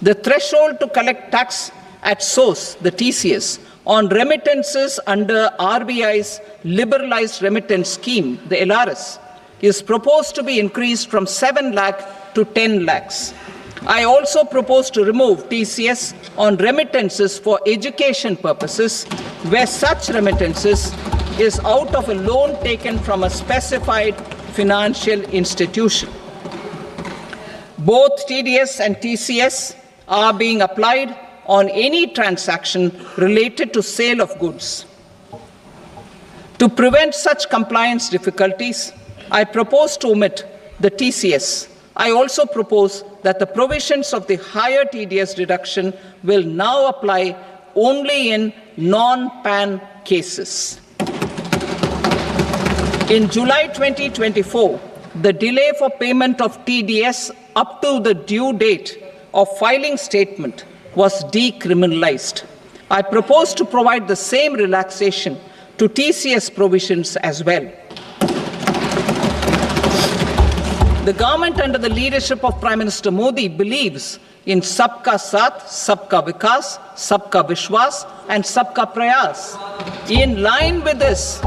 The threshold to collect tax at source, the TCS, on remittances under RBI's liberalized remittance scheme, the LRS, is proposed to be increased from 7 lakh to 10 lakhs. I also propose to remove TCS on remittances for education purposes, where such remittances is out of a loan taken from a specified financial institution. Both TDS and TCS are being applied on any transaction related to sale of goods. To prevent such compliance difficulties, I propose to omit the TCS. I also propose that the provisions of the higher TDS deduction will now apply only in non-PAN cases. In July 2024, the delay for payment of TDS up to the due date of filing statement was decriminalized. I propose to provide the same relaxation to TCS provisions as well. The government under the leadership of Prime Minister Modi believes in Sabka Saath, Sabka Vikas, Sabka Vishwas, and Sabka Prayas. In line with this,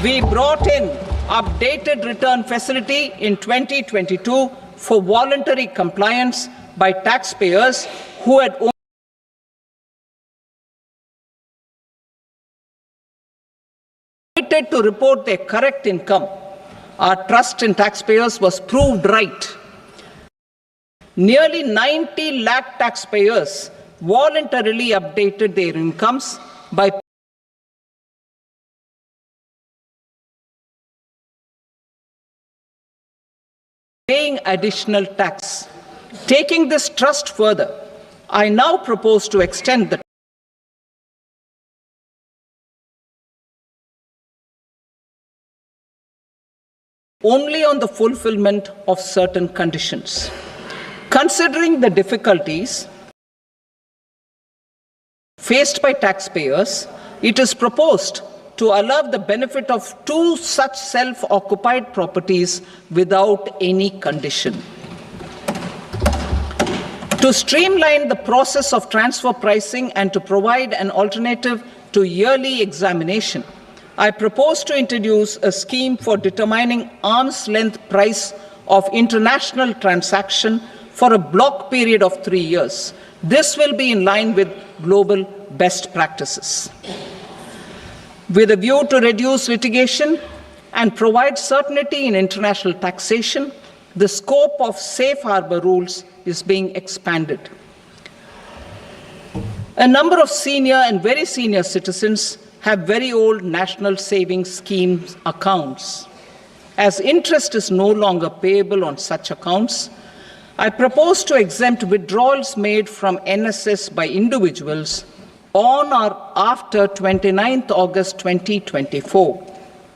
we brought in updated return facility in 2022 for voluntary compliance by taxpayers who had omitted to report their correct income. Our trust in taxpayers was proved right. Nearly 90 lakh taxpayers voluntarily updated their incomes by paying additional tax. Taking this trust further, I now propose to extend the only on the fulfillment of certain conditions. Considering the difficulties faced by taxpayers, it is proposed to allow the benefit of 2 such self-occupied properties without any condition. To streamline the process of transfer pricing and to provide an alternative to yearly examination, I propose to introduce a scheme for determining arm's length price of international transaction for a block period of 3 years. This will be in line with global best practices. With a view to reduce litigation and provide certainty in international taxation, the scope of safe harbor rules is being expanded. A number of senior and very senior citizens have very old national savings scheme accounts. As interest is no longer payable on such accounts, I propose to exempt withdrawals made from NSS by individuals on or after 29th August 2024.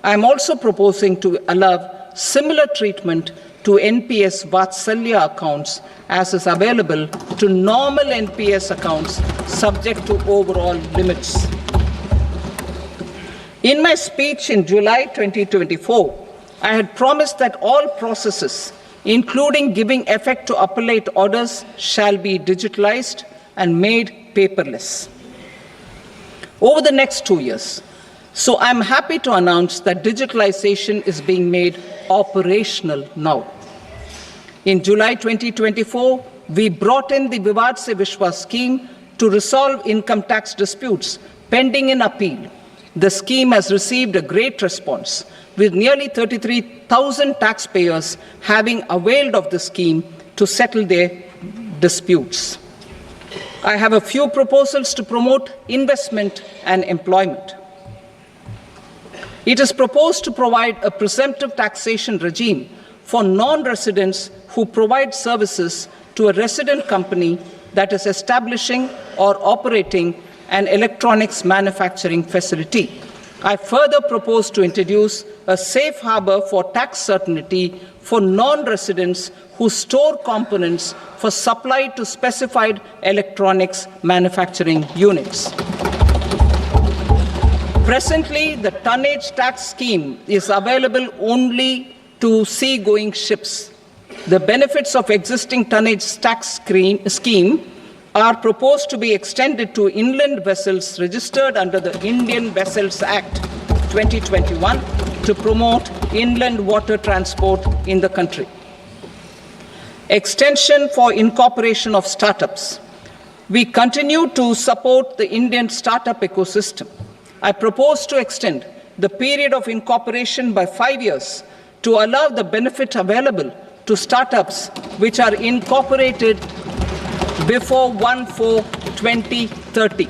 I am also proposing to allow similar treatment to NPS Vatsalya accounts as is available to normal NPS accounts subject to overall limits. In my speech in July 2024, I had promised that all processes, including giving effect to appellate orders, shall be digitalized and made paperless over the next 2 years. So I'm happy to announce that digitalization is being made operational now. In July 2024, we brought in the Vivad Se Vishwas scheme to resolve income tax disputes pending in appeal. The scheme has received a great response, with nearly 33,000 taxpayers having availed of the scheme to settle their disputes. I have a few proposals to promote investment and employment. It is proposed to provide a presumptive taxation regime for non-residents who provide services to a resident company that is establishing or operating an electronics manufacturing facility. I further propose to introduce a safe harbor for tax certainty for non-residents who store components for supply to specified electronics manufacturing units. Presently, the tonnage tax scheme is available only to sea-going ships. The benefits of existing tonnage tax scheme are proposed to be extended to inland vessels registered under the Indian Vessels Act 2021 to promote inland water transport in the country. Extension for incorporation of startups. We continue to support the Indian startup ecosystem. I propose to extend the period of incorporation by 5 years to allow the benefit available to startups which are incorporated before 1/4/2030.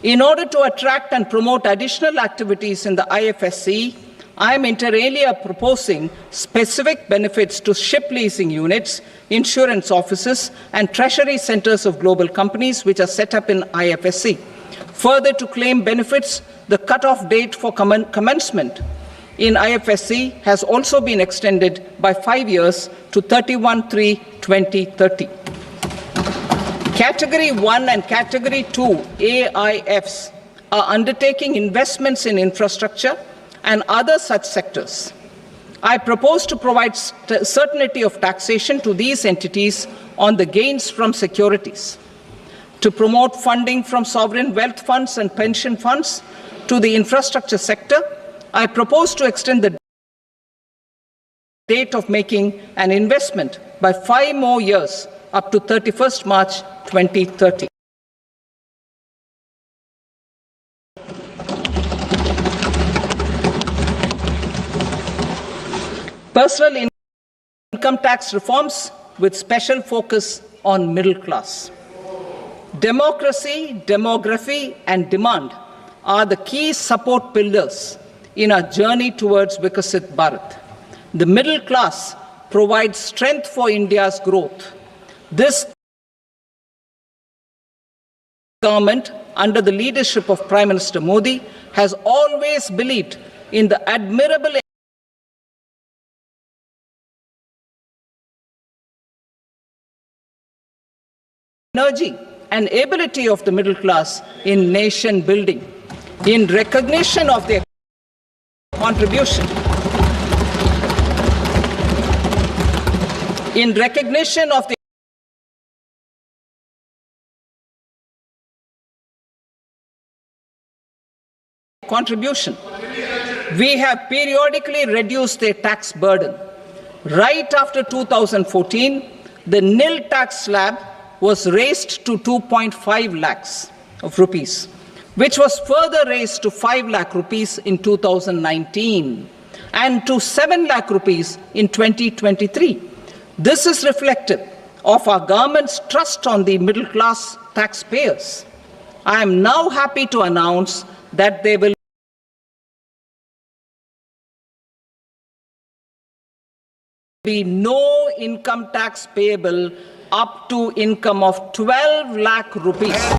In order to attract and promote additional activities in the IFSC, I am inter alia proposing specific benefits to ship leasing units, insurance offices, and treasury centers of global companies which are set up in IFSC. Further, to claim benefits, the cutoff date for commencement in IFSC has also been extended by 5 years to 31/3/2030. Category 1 and Category 2 AIFs are undertaking investments in infrastructure and other such sectors. I propose to provide certainty of taxation to these entities on the gains from securities, to promote funding from sovereign wealth funds and pension funds to the infrastructure sector. I propose to extend the date of making an investment by 5 more years up to 31st March 2030. Personal income tax reforms with special focus on middle class. Democracy, demography, and demand are the key support pillars in our journey towards Vikasit Bharat. The middle class provides strength for India's growth. This government, under the leadership of Prime Minister Modi, has always believed in the admirable energy and ability of the middle class in nation building. In recognition of their contribution, in recognition of the contribution, we have periodically reduced their tax burden. Right after 2014, the nil tax slab was raised to 2.5 lakhs of rupees, which was further raised to 5 lakh rupees in 2019 and to 7 lakh rupees in 2023. This is reflective of our government's trust on the middle class taxpayers. I am now happy to announce that there will be no income tax payable up to income of 12 lakh rupees.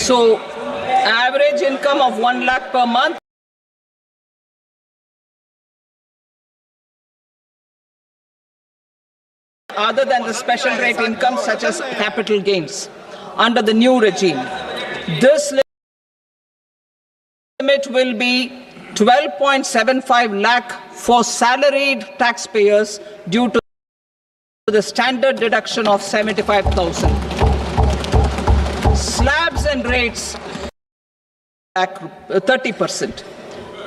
So, average income of 1 lakh per month, other than the special rate income such as capital gains under the new regime. This limit will be 12.75 lakh for salaried taxpayers due to the standard deduction of 75,000. Slabs and rates 30%.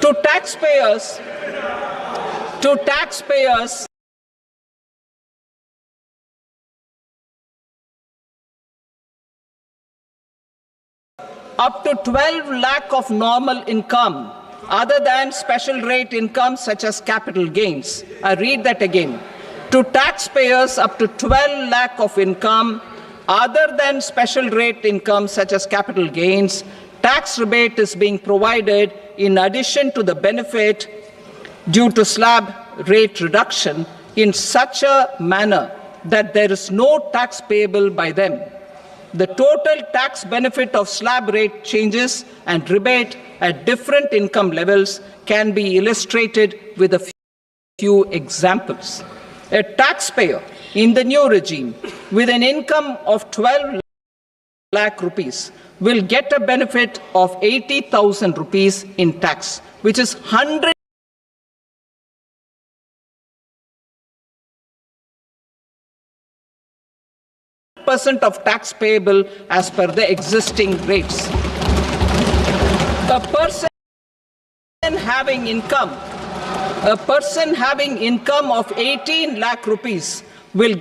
To taxpayers up to 12 lakh of normal income other than special rate income such as capital gains. I read that again. To taxpayers up to 12 lakh of income other than special rate income such as capital gains, tax rebate is being provided in addition to the benefit due to slab rate reduction in such a manner that there is no tax payable by them. The total tax benefit of slab rate changes and rebate at different income levels can be illustrated with a few examples. A taxpayer in the new regime with an income of 12 lakh rupees will get a benefit of 80,000 rupees in tax, which is 100% of tax payable as per the existing rates. A person having income of 18 lakh rupees will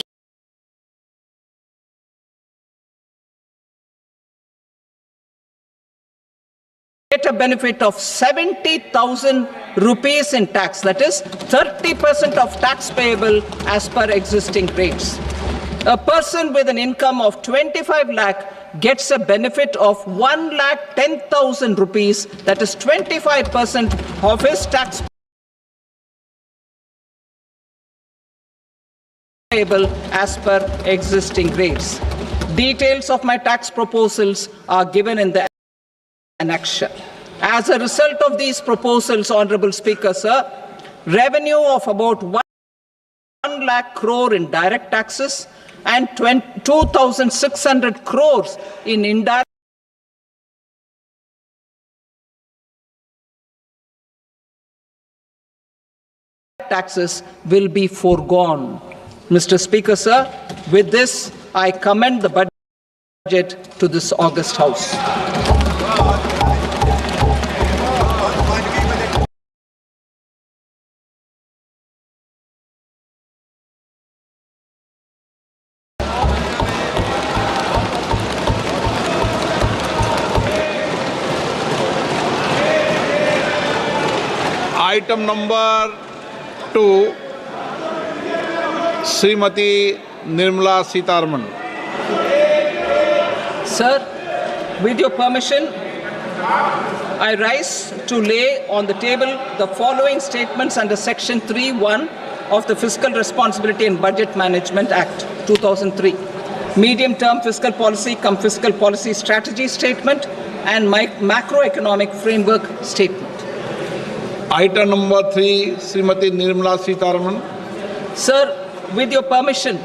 get a benefit of 70,000 rupees in tax, that is 30% of tax payable as per existing rates. A person with an income of 25 lakh gets a benefit of 1,10,000 rupees, that is 25% of his tax payable as per existing rates. Details of my tax proposals are given in the annexure. As a result of these proposals, Honorable Speaker, sir, revenue of about 1 lakh crore in direct taxes and 2,600 crores in indirect taxes will be foregone. Mr. Speaker, sir, with this, I commend the budget to this august House. Item number 2, Srimati Nirmala Sitharaman. Sir, with your permission, I rise to lay on the table the following statements under Section 3(1) of the Fiscal Responsibility and Budget Management Act 2003. Medium-term fiscal policy cum fiscal policy strategy statement and macroeconomic framework statement. Item number 3, Srimati Nirmala Sitharaman. Sir, with your permission,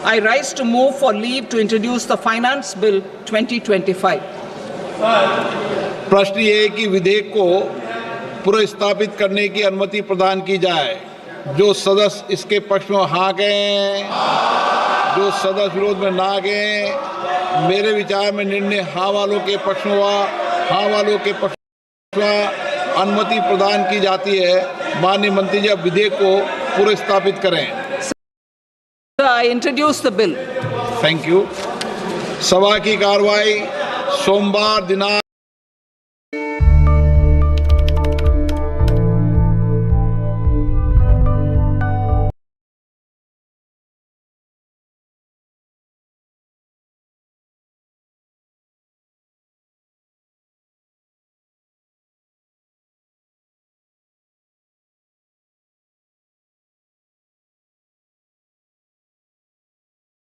I rise to move for leave to introduce the Finance Bill 2025. प्रश्न ये है कि विधेयक को पुनर्स्थापित करने की अनुमति प्रदान की जाए। जो सदस्य इसके पक्ष में हाँ कहें, जो सदस्य विरोध में ना कहें। मेरे विचार में निर्णय हाँ वालों के पक्ष में हुआ, हाँ वालों के पक्ष में अनुमति प्रदान की जाती है। माननीय मंत्री जी अब विधेयक को पुनर्स्थापित करें। Sir, I introduce the bill. Thank you. सभा की कार्रवाई सोमवार दिनांक